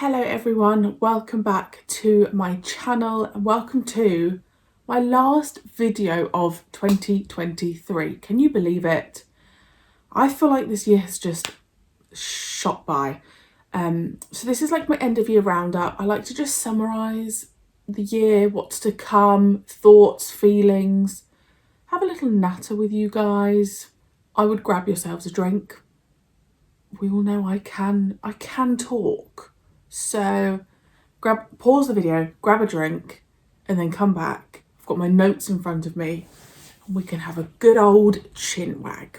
Hello everyone, welcome back to my channel and welcome to my last video of 2023. Can you believe it? I feel like this year has just shot by. So this is like my end of year roundup. I like to just summarise the year, what's to come, thoughts, feelings, have a little natter with you guys. I would grab yourselves a drink. We all know I can talk. So pause the video, grab a drink, and then come back. I've got my notes in front of me, and we can have a good old chin wag.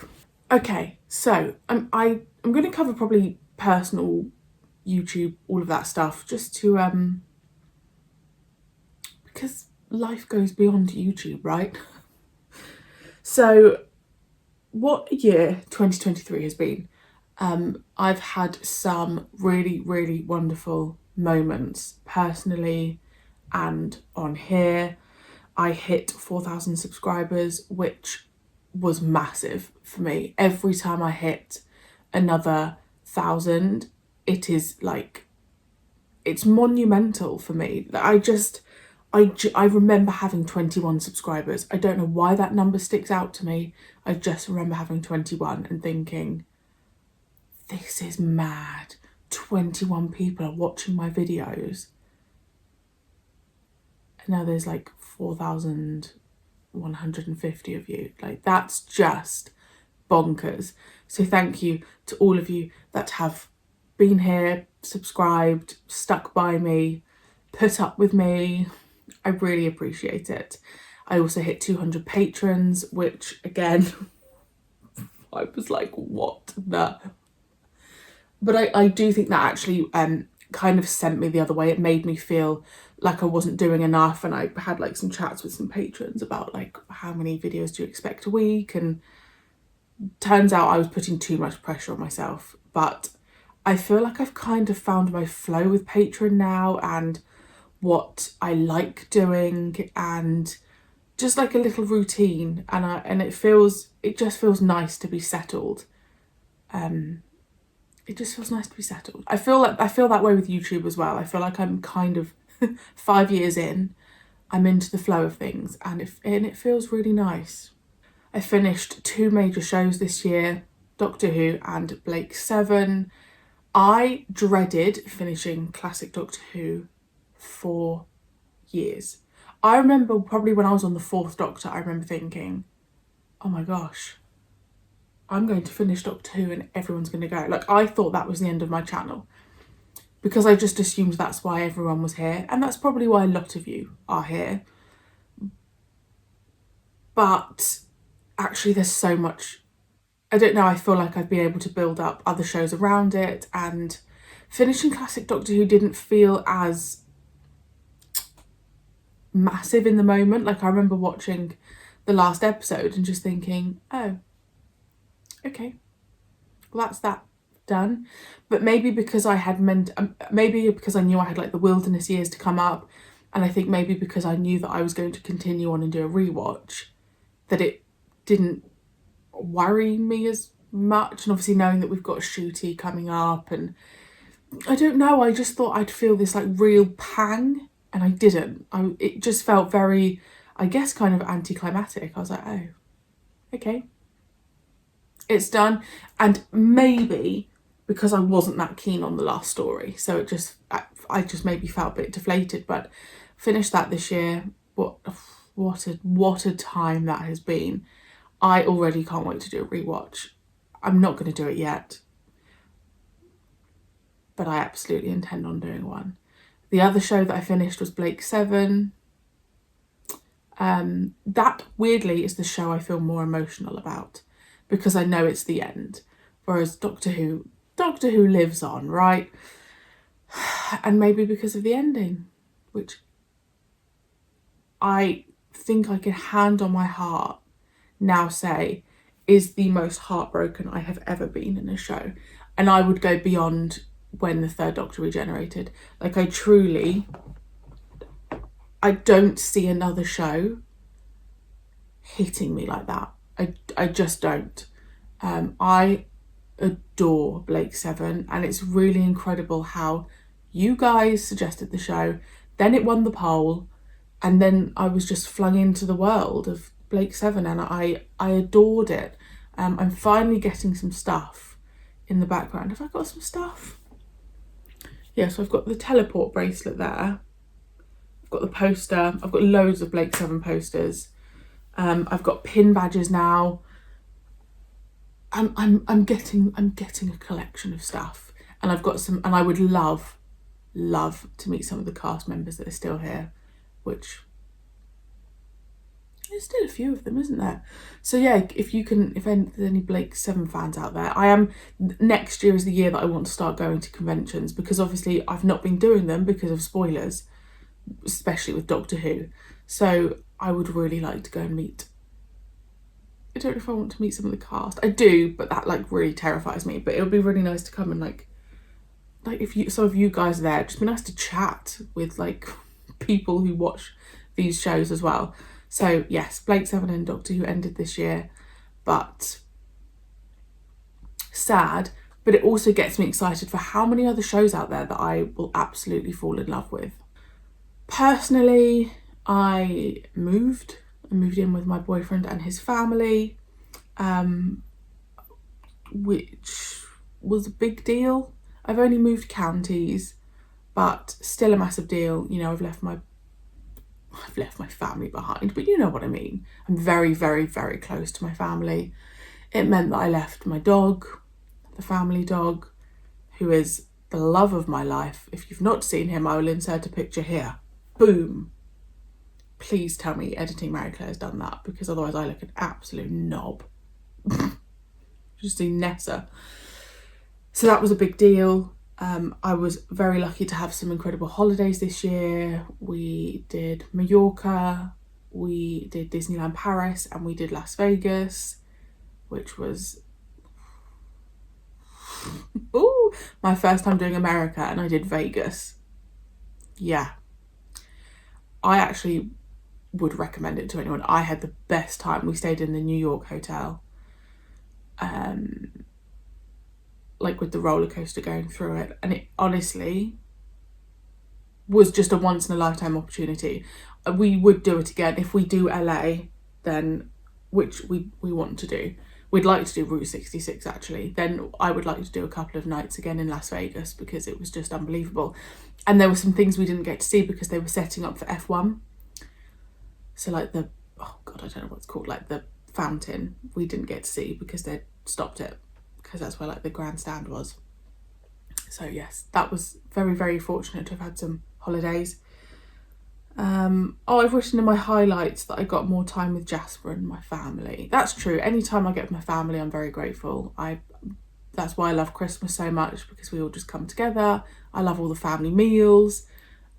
Okay, so I'm going to cover probably personal, YouTube, all of that stuff, just to because life goes beyond YouTube, right? So, what year 2023 has been? I've had some really, really wonderful moments personally and on here. I hit 4,000 subscribers, which was massive for me. Every time I hit another 1,000, it is like, it's monumental for me. I remember having 21 subscribers. I don't know why that number sticks out to me. I just remember having 21 and thinking, this is mad. 21 people are watching my videos. And now there's like 4,150 of you. Like, that's just bonkers. So thank you to all of you that have been here, subscribed, stuck by me, put up with me. I really appreciate it. I also hit 200 patrons, which again, I was like, what the... But I do think that actually kind of sent me the other way. It made me feel like I wasn't doing enough, and I had like some chats with some patrons about like, how many videos do you expect a week? And turns out I was putting too much pressure on myself. But I feel like I've kind of found my flow with Patreon now and what I like doing, and just like a little routine, and it just feels nice to be settled. It just feels nice to be settled. I feel that way with YouTube as well. I feel like I'm kind of 5 years in, I'm into the flow of things, and it feels really nice. I finished 2 major shows this year, Doctor Who and Blake 7. I dreaded finishing classic Doctor Who for years. I remember probably when I was on the 4th Doctor, I remember thinking, oh my gosh, I'm going to finish Doctor Who and everyone's going to go. Like, I thought that was the end of my channel because I just assumed that's why everyone was here. And that's probably why a lot of you are here. But actually there's so much, I don't know, I feel like I've been able to build up other shows around it, and finishing classic Doctor Who didn't feel as massive in the moment. Like, I remember watching the last episode and just thinking, oh, okay, well, that's that done. But maybe because I had maybe because I knew I had like the wilderness years to come up, and I think maybe because I knew that I was going to continue on and do a rewatch, that it didn't worry me as much. And obviously knowing that we've got a shooty coming up, and I don't know, I just thought I'd feel this like real pang, and I didn't. It just felt very, I guess, kind of anticlimactic. I was like, oh, okay, it's done. And maybe because I wasn't that keen on the last story, so I just maybe felt a bit deflated. But finished that this year. What a time that has been. I already can't wait to do a rewatch. I'm not going to do it yet, but I absolutely intend on doing one. The other show that I finished was Blake 7. That weirdly is the show I feel more emotional about, because I know it's the end, whereas Doctor Who lives on, right? And maybe because of the ending, which I think I can hand on my heart now say is the most heartbroken I have ever been in a show. And I would go beyond when the 3rd Doctor regenerated. Like, I don't see another show hitting me like that. I just don't. I adore Blake 7, and it's really incredible how You guys suggested the show, then it won the poll, and then I was just flung into the world of Blake Seven, and I adored it. I'm finally getting some stuff in the background. Have I got some stuff? Yeah, so I've got the teleport bracelet there. I've got the poster. I've got loads of Blake Seven posters. I've got pin badges now. I'm getting a collection of stuff, and I've got some, and I would love to meet some of the cast members that are still here, which there's still a few of them, isn't there? So yeah, if there's any Blake Seven fans out there, next year is the year that I want to start going to conventions, because obviously I've not been doing them because of spoilers, especially with Doctor Who. So I would really like to go and meet. I don't know if I want to meet some of the cast. I do, but that like really terrifies me. But it would be really nice to come and like if some of you guys are there, it'd just be nice to chat with like people who watch these shows as well. So yes, Blake Seven and Doctor Who ended this year, but sad. But it also gets me excited for how many other shows out there that I will absolutely fall in love with. Personally, I moved in with my boyfriend and his family, which was a big deal. I've only moved counties, but still a massive deal. You know, I've left my family behind, but you know what I mean. I'm very, very, very close to my family. It meant that I left my dog, the family dog, who is the love of my life. If you've not seen him, I will insert a picture here. Boom. Please tell me editing Marie-Clare has done that, because otherwise I look an absolute knob. Just see Nessa. So that was a big deal. I was very lucky to have some incredible holidays this year. We did Mallorca, we did Disneyland Paris, and we did Las Vegas, which was my first time doing America, and I did Vegas. Yeah. I actually would recommend it to anyone. I had the best time. We stayed in the New York hotel. Like with the roller coaster going through it, and it honestly was just a once in a lifetime opportunity. We would do it again if we do LA, then, which we want to do. We'd like to do Route 66 actually. Then I would like to do a couple of nights again in Las Vegas, because it was just unbelievable. And there were some things we didn't get to see because they were setting up for F1. So like I don't know what it's called, like the fountain, we didn't get to see because they stopped it, because that's where like the grandstand was. So yes, that was very, very fortunate to have had some holidays. I've written in my highlights that I got more time with Jasper and my family. That's true. Anytime I get with my family, I'm very grateful. That's why I love Christmas so much, because we all just come together. I love all the family meals.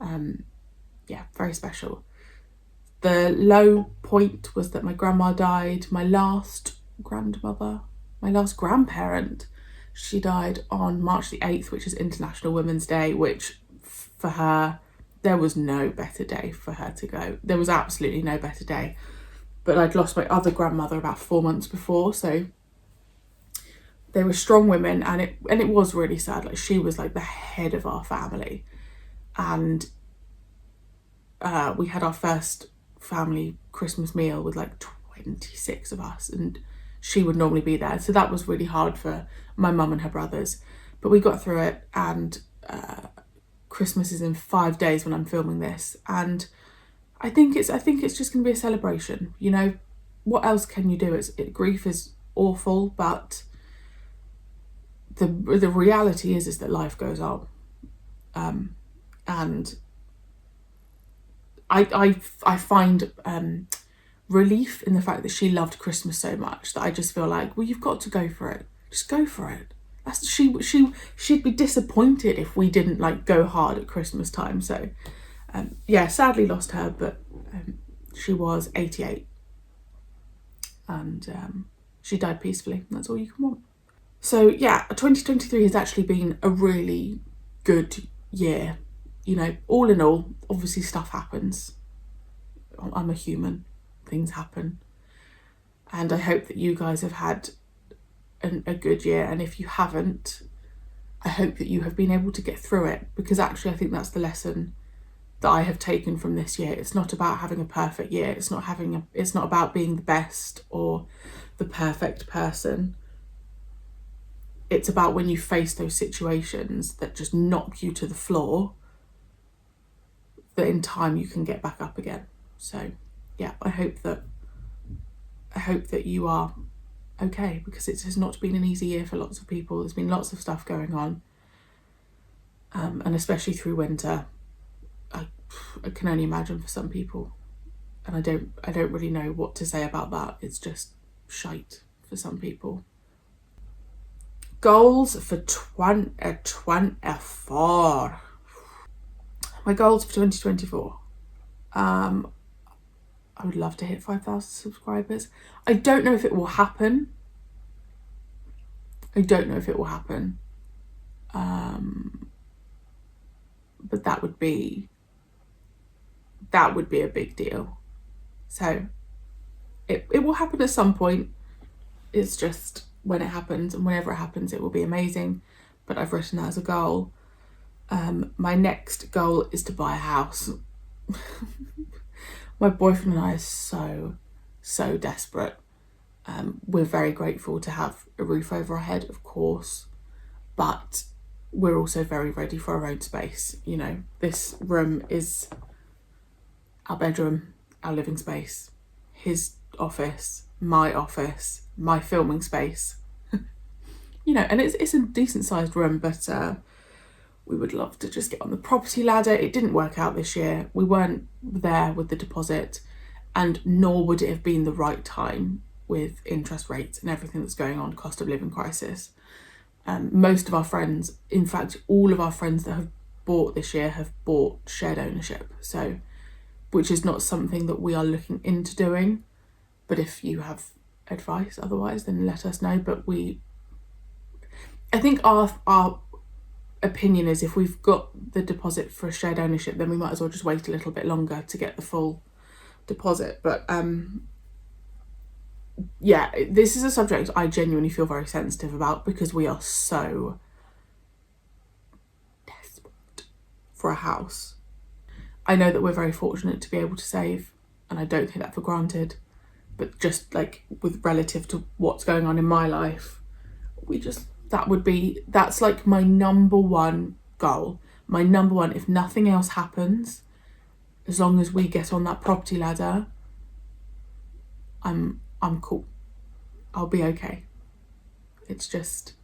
Yeah, very special. The low point was that my grandma died. My last grandparent, she died on March the 8th, which is International Women's Day, which for her, there was no better day for her to go. There was absolutely no better day. But I'd lost my other grandmother about 4 months before, so they were strong women, and it was really sad. Like, she was like the head of our family, and we had our first family Christmas meal with like 26 of us, and she would normally be there, so that was really hard for my mum and her brothers, but we got through it. And Christmas is in 5 days when I'm filming this, and I think it's just gonna be a celebration. You know, what else can you do? Grief is awful, but the reality is that life goes on, and I find relief in the fact that she loved Christmas so much that I just feel like, well, you've got to go for it. Just go for it. She'd be disappointed if we didn't like go hard at Christmas time. So yeah, sadly lost her, but she was 88, and she died peacefully. That's all you can want. So yeah, 2023 has actually been a really good year. You know, all in all, obviously stuff happens. I'm a human. Things happen. And I hope that you guys have had a good year. And if you haven't, I hope that you have been able to get through it, because actually I think that's the lesson that I have taken from this year. It's not about having a perfect year. It's not about being the best or the perfect person. It's about when you face those situations that just knock you to the floor, that in time you can get back up again. So yeah, I hope that you are okay, because it has not been an easy year for lots of people. There's been lots of stuff going on, and especially through winter, I can only imagine for some people, and I don't really know what to say about that. It's just shite for some people. Goals for 2024. My goals for 2024. I would love to hit 5,000 subscribers. I don't know if it will happen. But that would be a big deal. So it will happen at some point. It's just when it happens, and whenever it happens, it will be amazing. But I've written that as a goal. My next goal is to buy a house. My boyfriend and I are so desperate. We're very grateful to have a roof over our head, of course, but we're also very ready for our own space. You know, this room is our bedroom, our living space, his office, my filming space. You know, and it's a decent sized room, but we would love to just get on the property ladder. It didn't work out this year. We weren't there with the deposit, and nor would it have been the right time with interest rates and everything that's going on, cost of living crisis. Most of our friends, in fact, all of our friends that have bought this year have bought shared ownership. So, which is not something that we are looking into doing. But if you have advice otherwise, then let us know. But I think our opinion is, if we've got the deposit for a shared ownership, then we might as well just wait a little bit longer to get the full deposit. But yeah, this is a subject I genuinely feel very sensitive about, because we are so desperate for a house. I know that we're very fortunate to be able to save, and I don't take that for granted, but just like with relative to what's going on in my life, that's like my number one goal. My number one, if nothing else happens, as long as we get on that property ladder, I'm cool. I'll be okay. It's just,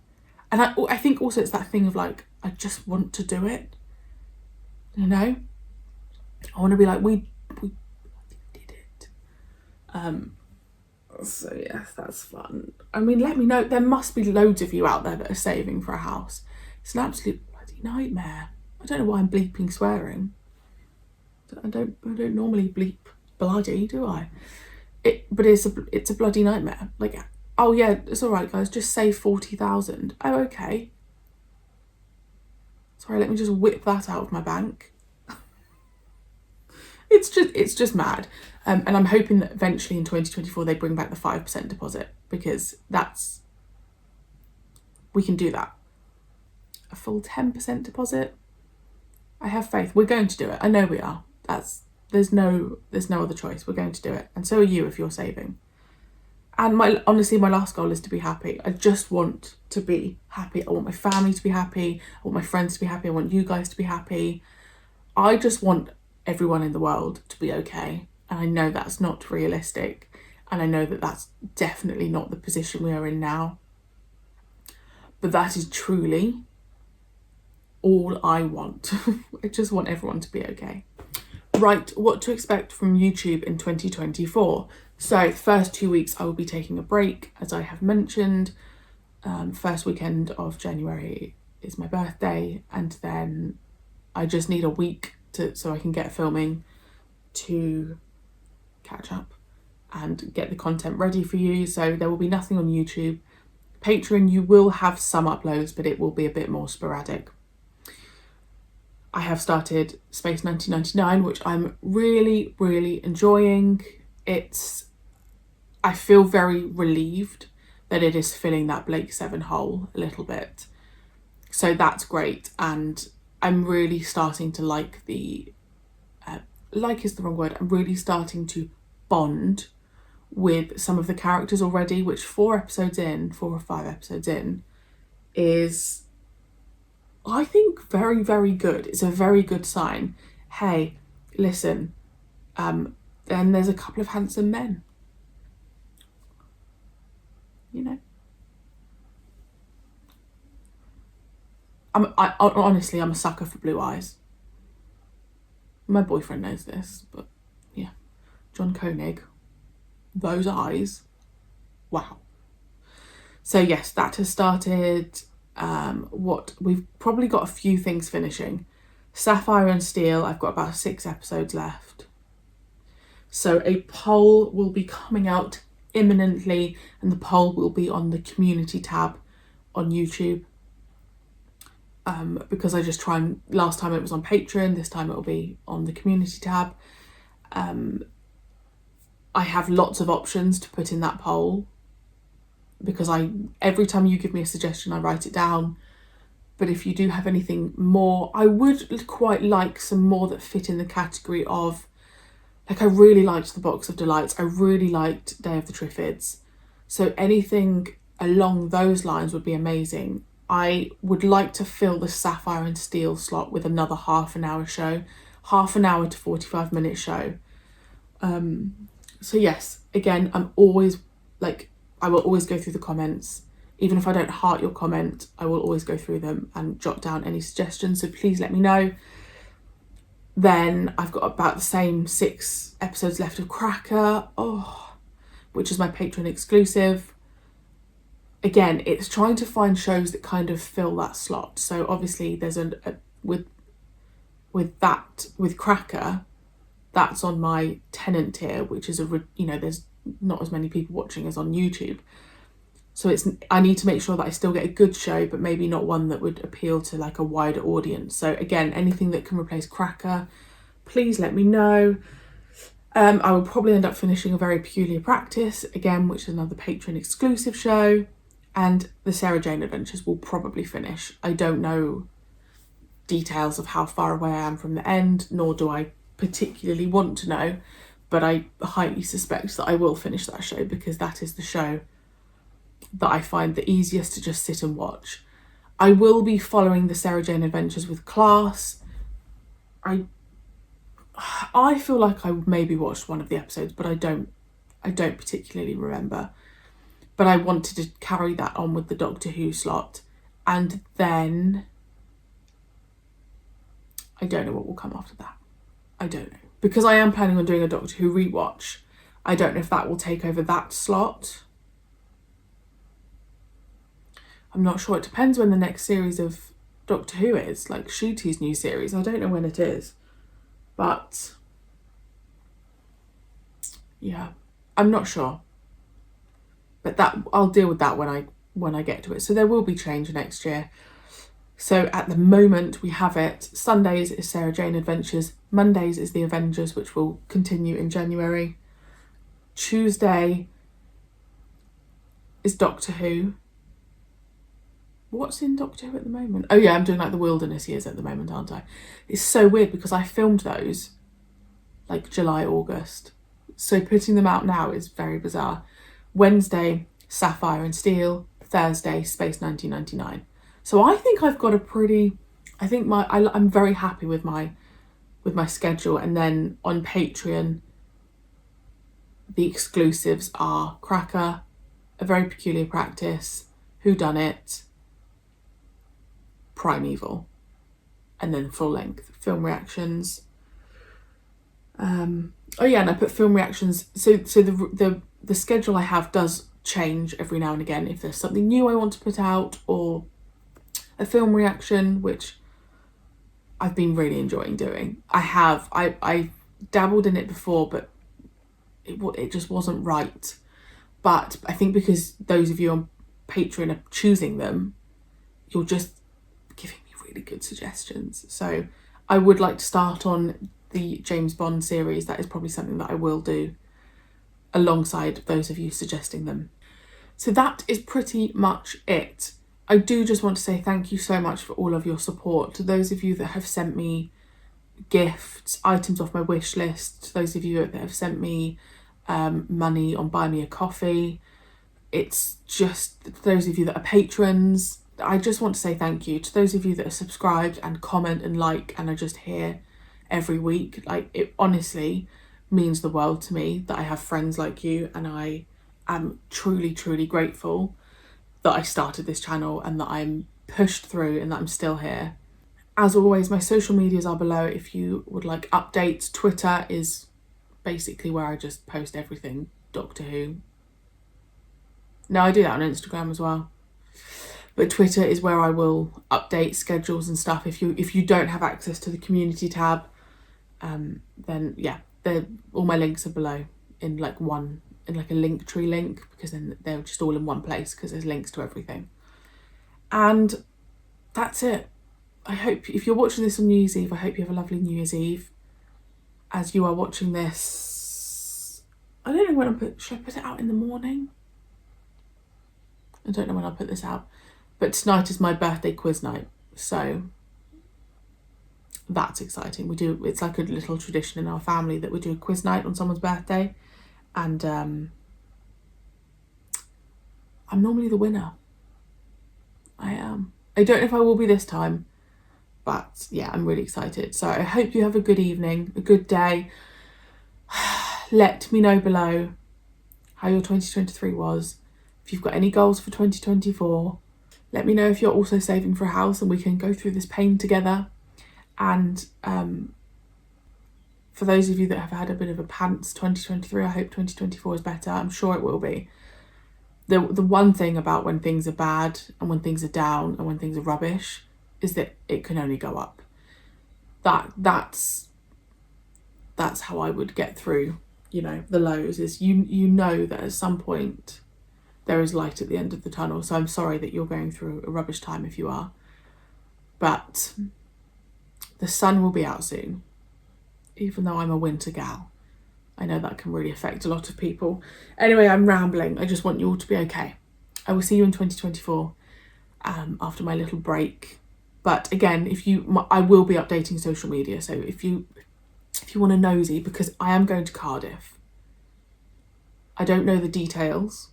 and I think also it's that thing of like, I just want to do it. You know, I want to be like, we did it. So yes, that's fun. I mean, let me know. There must be loads of you out there that are saving for a house. It's an absolute bloody nightmare. I don't know why I'm bleeping swearing. I don't normally bleep bloody, do I? But it's a bloody nightmare. Like, oh yeah, it's all right, guys. Just save 40,000. Oh, okay. Sorry, let me just whip that out of my bank. It's just mad. And I'm hoping that eventually in 2024 they bring back the 5% deposit, because we can do that. A full 10% deposit. I have faith. We're going to do it. I know we are. There's no other choice. We're going to do it. And so are you if you're saving. And honestly, my last goal is to be happy. I just want to be happy. I want my family to be happy. I want my friends to be happy. I want you guys to be happy. I just want everyone in the world to be okay. And I know that's not realistic. And I know that that's definitely not the position we are in now. But that is truly all I want. I just want everyone to be okay. Right, what to expect from YouTube in 2024. So the first 2 weeks I will be taking a break, as I have mentioned. First weekend of January is my birthday, and then I just need a week so I can get filming to catch up and get the content ready for you. So there will be nothing on YouTube. Patreon, you will have some uploads, but it will be a bit more sporadic. I have started Space 1999, which I'm really, really enjoying. I feel very relieved that it is filling that Blake 7 hole a little bit. So that's great, and I'm really starting to like like is the wrong word, I'm really starting to bond with some of the characters already, which 4 or 5 episodes in, is, I think, very, very good. It's a very good sign. Hey, listen, then there's a couple of handsome men, you know. Honestly, I'm a sucker for blue eyes. My boyfriend knows this, but yeah, John Koenig, those eyes, wow. So yes, that has started. What we've probably got a few things finishing. Sapphire and Steel, I've got about 6 episodes left. So a poll will be coming out imminently, and the poll will be on the community tab on YouTube. Because I just try and, last time it was on Patreon, this time it will be on the community tab. I have lots of options to put in that poll, because every time you give me a suggestion, I write it down. But if you do have anything more, I would quite like some more that fit in the category of, like, I really liked The Box of Delights, I really liked Day of the Triffids. So anything along those lines would be amazing. I would like to fill the Sapphire and Steel slot with another half an hour show, half an hour to 45-minute show. So yes, again, I will always go through the comments. Even if I don't heart your comment, I will always go through them and jot down any suggestions. So please let me know. Then I've got about the same 6 episodes left of Cracker, which is my Patreon exclusive. Again, it's trying to find shows that kind of fill that slot. So obviously there's with Cracker, that's on my Tenant tier, which is there's not as many people watching as on YouTube. So I need to make sure that I still get a good show, but maybe not one that would appeal to like a wider audience. So again, anything that can replace Cracker, please let me know. I will probably end up finishing A Very Peculiar Practice, again, which is another Patreon exclusive show. And the Sarah Jane Adventures will probably finish. I don't know details of how far away I am from the end, nor do I particularly want to know, but I highly suspect that I will finish that show, because that is the show that I find the easiest to just sit and watch. I will be following the Sarah Jane Adventures with class. I feel like I maybe watched one of the episodes, but I don't particularly remember. But I wanted to carry that on with the Doctor Who slot. And then I don't know what will come after that. I don't know. Because I am planning on doing a Doctor Who rewatch. I don't know if that will take over that slot. I'm not sure. It depends when the next series of Doctor Who is. Like Shooty's new series. I don't know when it is. But yeah, I'm not sure. But that I'll deal with that when I get to it. So there will be change next year. So at the moment we have it. Sundays is Sarah Jane Adventures. Mondays is The Avengers, which will continue in January. Tuesday is Doctor Who. What's in Doctor Who at the moment? Oh yeah, I'm doing like the Wilderness Years at the moment, aren't I? It's so weird because I filmed those like July, August. So putting them out now is very bizarre. Wednesday, Sapphire and Steel. Thursday, Space 1999. So I think I've got I'm very happy with my schedule. And then on Patreon, the exclusives are Cracker, A Very Peculiar Practice, Whodunit, Primeval, and then full length film reactions. And I put film reactions. So the schedule I have does change every now and again if there's something new I want to put out, or a film reaction, which I've been really enjoying doing. I dabbled in it before, but it just wasn't right. But I think because those of you on Patreon are choosing them, you're just giving me really good suggestions. So I would like to start on the James Bond series. That is probably something that I will do alongside those of you suggesting them. So that is pretty much it. I do just want to say thank you so much for all of your support. To those of you that have sent me gifts, items off my wish list, to those of you that have sent me money on Buy Me a Coffee. It's just those of you that are patrons. I just want to say thank you to those of you that are subscribed and comment and like and are just here every week. Like, it honestly means the world to me that I have friends like you, and I am truly, truly grateful that I started this channel and that I'm pushed through and that I'm still here. As always, my social medias are below if you would like updates. Twitter is basically where I just post everything Doctor Who. No, I do that on Instagram as well. But Twitter is where I will update schedules and stuff. If you don't have access to the community tab, then yeah, all my links are below in like a Linktree link, because then they're just all in one place because there's links to everything. And that's it. I hope if you're watching this on New Year's Eve, I hope you have a lovely New Year's Eve. As you are watching this, I don't know when should I put it out in the morning? I don't know when I'll put this out, but tonight is my birthday quiz night, so that's exciting. It's like a little tradition in our family that we do a quiz night on someone's birthday, and I'm normally the winner. I am. I don't know if I will be this time, but yeah, I'm really excited. So I hope you have a good evening, a good day. Let me know below how your 2023 was. If you've got any goals for 2024, let me know if you're also saving for a house and we can go through this pain together. And for those of you that have had a bit of a pants 2023, I hope 2024 is better. I'm sure it will be. The one thing about when things are bad and when things are down and when things are rubbish is that it can only go up. That's how I would get through, the lows, is you know that at some point there is light at the end of the tunnel. So I'm sorry that you're going through a rubbish time if you are, but the sun will be out soon. Even though I'm a winter gal, I know that can really affect a lot of people. Anyway, I'm rambling. I just want you all to be okay. I will see you in 2024 after my little break. But again, I will be updating social media. So if you want to nosy, because I am going to Cardiff. I don't know the details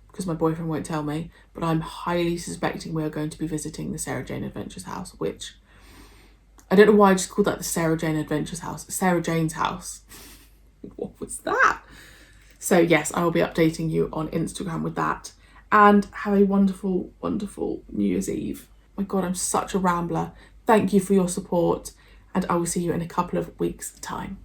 because my boyfriend won't tell me, but I'm highly suspecting we are going to be visiting the Sarah Jane Adventures house, which I don't know why I just called that the Sarah Jane Adventures house. Sarah Jane's house. What was that? So yes, I will be updating you on Instagram with that. And have a wonderful, wonderful New Year's Eve. My God, I'm such a rambler. Thank you for your support, and I will see you in a couple of weeks' time.